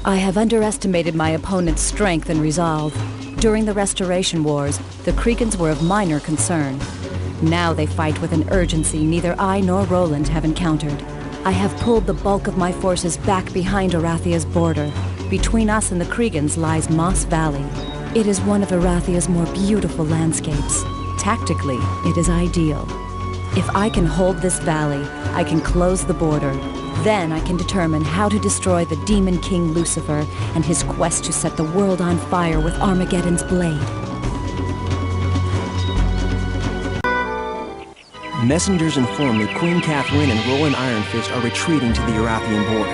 I have underestimated my opponent's strength and resolve. During the Restoration Wars, the Kriegans were of minor concern. Now they fight with an urgency neither I nor Roland have encountered. I have pulled the bulk of my forces back behind Arathia's border. Between us and the Kriegans lies Moss Valley. It is one of Arathia's more beautiful landscapes. Tactically, it is ideal. If I can hold this valley, I can close the border. Then I can determine how to destroy the Demon King Lucifer and his quest to set the world on fire with Armageddon's blade. Messengers inform me Queen Catherine and Roland Ironfist are retreating to the Arathian border.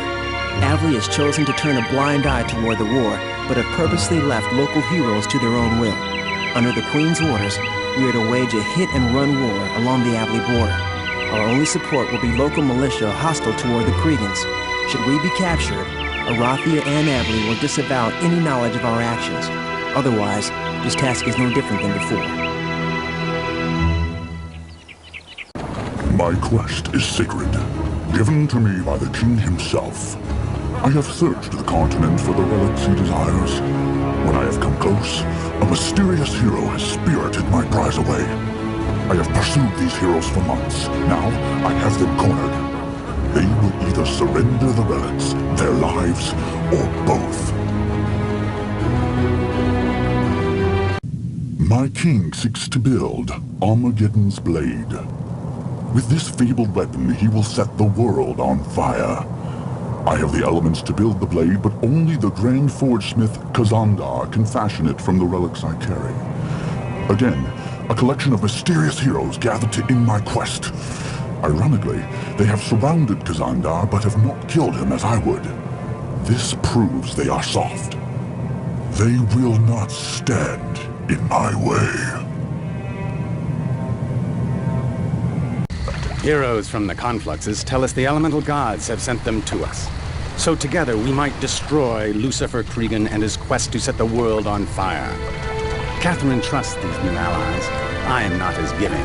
Avli has chosen to turn a blind eye toward the war, but have purposely left local heroes to their own will. Under the Queen's orders, we are to wage a hit-and-run war along the Avli border. Our only support will be local militia hostile toward the Kriegans. Should we be captured, Arathia and Avli will disavow any knowledge of our actions. Otherwise, this task is no different than before. My quest is sacred, given to me by the king himself. I have searched the continent for the relics he desires. When I have come close, a mysterious hero has spirited my prize away. I have pursued these heroes for months. Now, I have them cornered. They will either surrender the relics, their lives, or both. My king seeks to build Armageddon's blade. With this fabled weapon, he will set the world on fire. I have the elements to build the blade, but only the Grand Forge Smith Kazandar can fashion it from the relics I carry. Again, a collection of mysterious heroes gathered to end my quest. Ironically, they have surrounded Kazandar, but have not killed him as I would. This proves they are soft. They will not stand in my way. Heroes from the Confluxes tell us the elemental gods have sent them to us. So together we might destroy Lucifer Kriegan and his quest to set the world on fire. Catherine trusts these new allies. I am not as giving.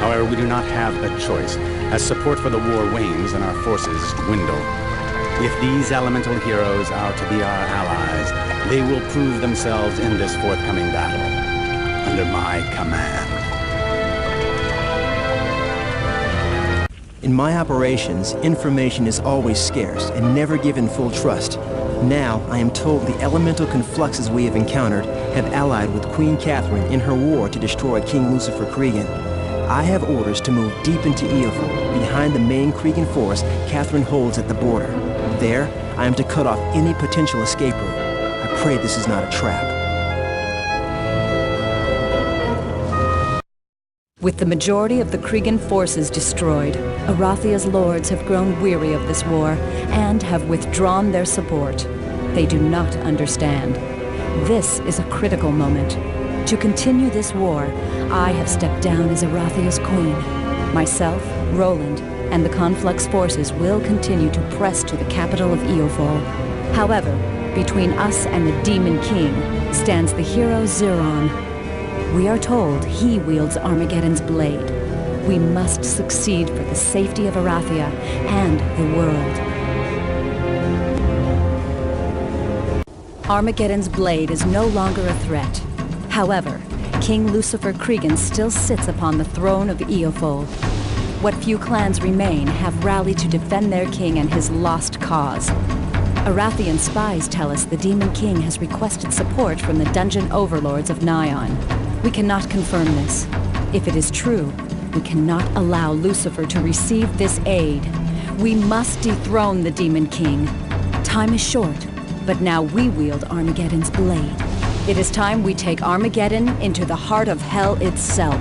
However, we do not have a choice, as support for the war wanes and our forces dwindle. If these elemental heroes are to be our allies, they will prove themselves in this forthcoming battle, under my command. In my operations, information is always scarce and never given full trust. Now, I am told the elemental confluxes we have encountered have allied with Queen Catherine in her war to destroy King Lucifer Kriegan. I have orders to move deep into Eofol, behind the main Kriegan force Catherine holds at the border. There, I am to cut off any potential escape route. I pray this is not a trap. With the majority of the Kriegan forces destroyed, Arathia's lords have grown weary of this war and have withdrawn their support. They do not understand. This is a critical moment. To continue this war, I have stepped down as Arathia's queen. Myself, Roland, and the Conflux forces will continue to press to the capital of Eofol. However, between us and the Demon King stands the hero Ziron. We are told he wields Armageddon's blade. We must succeed for the safety of Arathia and the world. Armageddon's blade is no longer a threat. However, King Lucifer Kriegan still sits upon the throne of Eofol. What few clans remain have rallied to defend their king and his lost cause. Arathian spies tell us the Demon King has requested support from the dungeon overlords of Nyon. We cannot confirm this. If it is true, we cannot allow Lucifer to receive this aid. We must dethrone the Demon King. Time is short, but now we wield Armageddon's blade. It is time we take Armageddon into the heart of hell itself.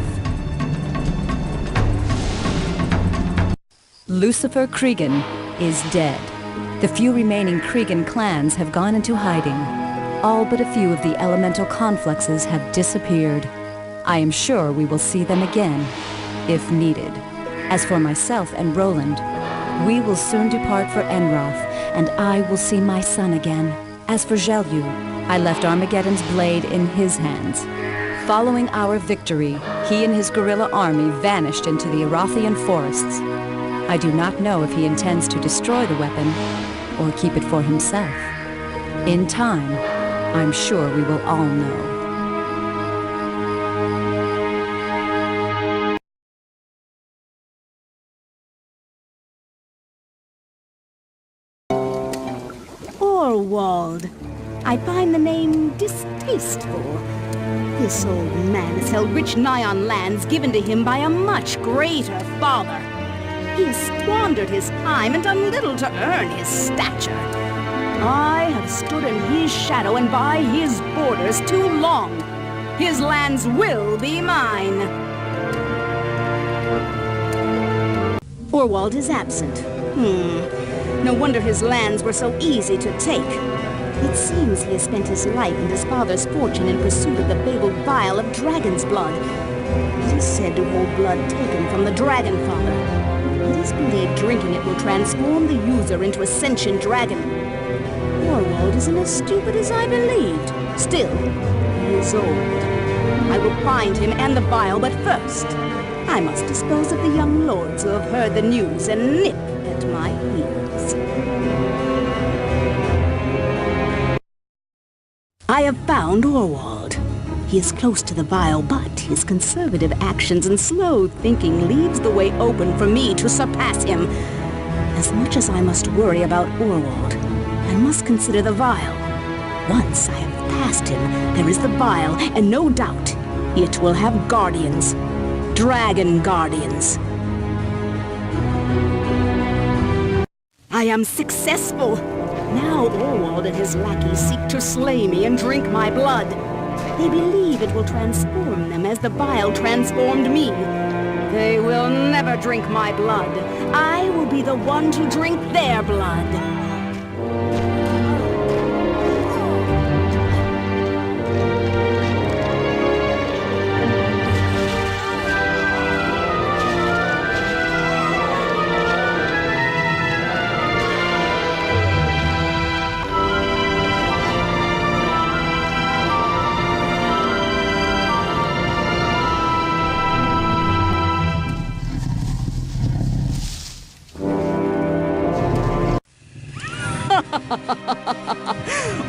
Lucifer Kriegan is dead. The few remaining Kriegan clans have gone into hiding. All but a few of the elemental confluxes have disappeared. I am sure we will see them again, if needed. As for myself and Roland, we will soon depart for Enroth, and I will see my son again. As for Gelu, I left Armageddon's blade in his hands. Following our victory, he and his guerrilla army vanished into the Arathian forests. I do not know if he intends to destroy the weapon or keep it for himself. In time, I'm sure we will all know. Orwald. I find the name distasteful. This old man has held rich Nyan lands given to him by a much greater father. He has squandered his time and done little to earn his stature. I have stood in his shadow and by his borders too long. His lands will be mine. Orwald is absent. No wonder his lands were so easy to take. It seems he has spent his life and his father's fortune in pursuit of the fabled vial of dragon's blood. It is said to hold blood taken from the Dragon Father. It is believed drinking it will transform the user into a sentient dragon. Orwald isn't as stupid as I believed. Still, he is old. I will find him and the vial, but first, I must dispose of the young lords who have heard the news and nip at my heels. I have found Orwald. He is close to the vial, but his conservative actions and slow thinking leaves the way open for me to surpass him. As much as I must worry about Orwald, I must consider the vial. Once I have passed him, there is the vial, and no doubt it will have guardians. Dragon guardians. I am successful! Now Orwald and his lackeys seek to slay me and drink my blood. They believe it will transform them as the vial transformed me. They will never drink my blood. I will be the one to drink their blood.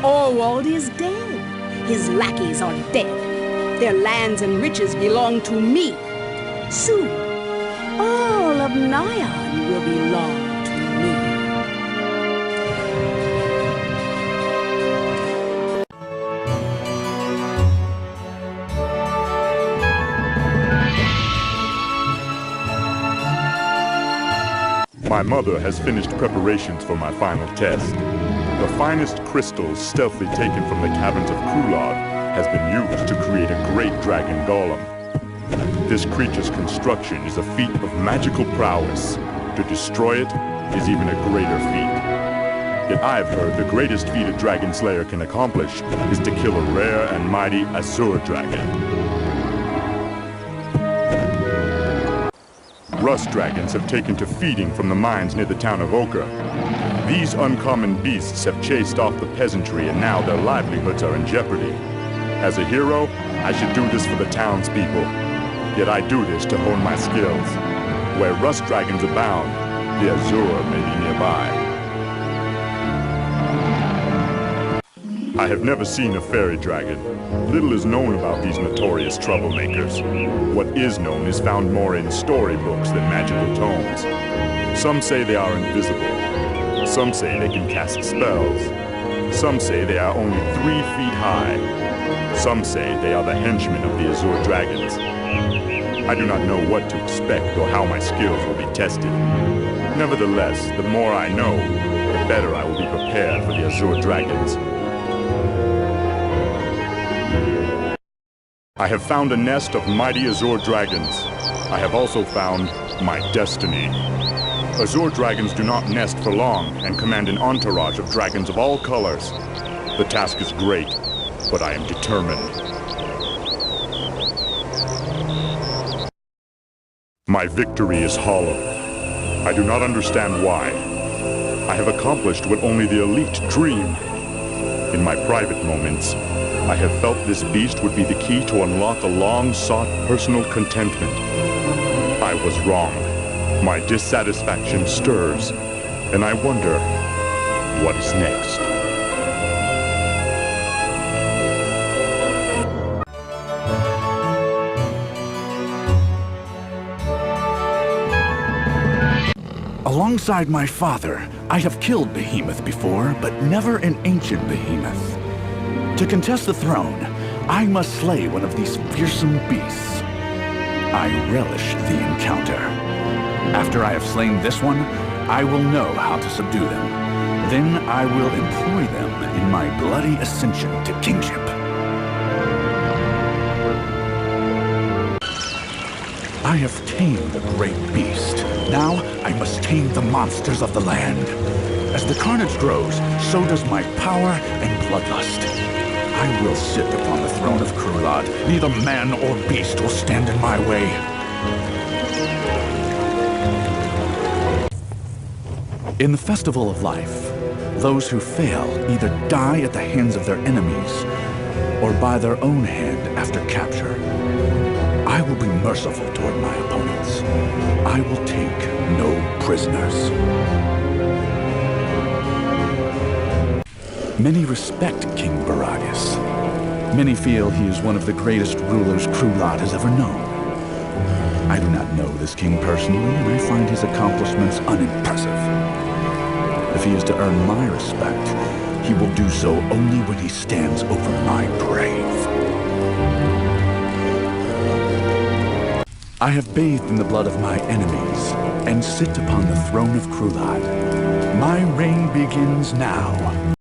Orwald is dead. His lackeys are dead. Their lands and riches belong to me. Soon, all of Nyan will belong to me. My mother has finished preparations for my final test. The finest crystals stealthily taken from the caverns of Krulod has been used to create a great dragon golem. This creature's construction is a feat of magical prowess. To destroy it is even a greater feat. Yet I've heard the greatest feat a dragon slayer can accomplish is to kill a rare and mighty Azure dragon. Rust dragons have taken to feeding from the mines near the town of Ochre. These uncommon beasts have chased off the peasantry and now their livelihoods are in jeopardy. As a hero, I should do this for the townspeople. Yet I do this to hone my skills. Where rust dragons abound, the Azure may be nearby. I have never seen a fairy dragon. Little is known about these notorious troublemakers. What is known is found more in storybooks than magical tomes. Some say they are invisible. Some say they can cast spells. Some say they are only 3 feet high. Some say they are the henchmen of the Azure dragons. I do not know what to expect or how my skills will be tested. Nevertheless, the more I know, the better I will be prepared for the Azure dragons. I have found a nest of mighty Azure dragons. I have also found my destiny. Azure dragons do not nest for long and command an entourage of dragons of all colors. The task is great, but I am determined. My victory is hollow. I do not understand why. I have accomplished what only the elite dream. In my private moments, I have felt this beast would be the key to unlock a long-sought personal contentment. I was wrong. My dissatisfaction stirs, and I wonder, what is next? Alongside my father, I have killed Behemoth before, but never an ancient Behemoth. To contest the throne, I must slay one of these fearsome beasts. I relish the encounter. After I have slain this one, I will know how to subdue them. Then I will employ them in my bloody ascension to kingship. I have tamed the great beast. Now I must tame the monsters of the land. As the carnage grows, so does my power and bloodlust. I will sit upon the throne of Krulad. Neither man or beast will stand in my way. In the Festival of Life, those who fail either die at the hands of their enemies or by their own hand after capture. I will be merciful toward my opponents. I will take no prisoners. Many respect King Baragas. Many feel he is one of the greatest rulers Krulad has ever known. I do not know this king personally, and I find his accomplishments unimpressive. If he is to earn my respect, he will do so only when he stands over my grave. I have bathed in the blood of my enemies and sit upon the throne of Krulad. My reign begins now.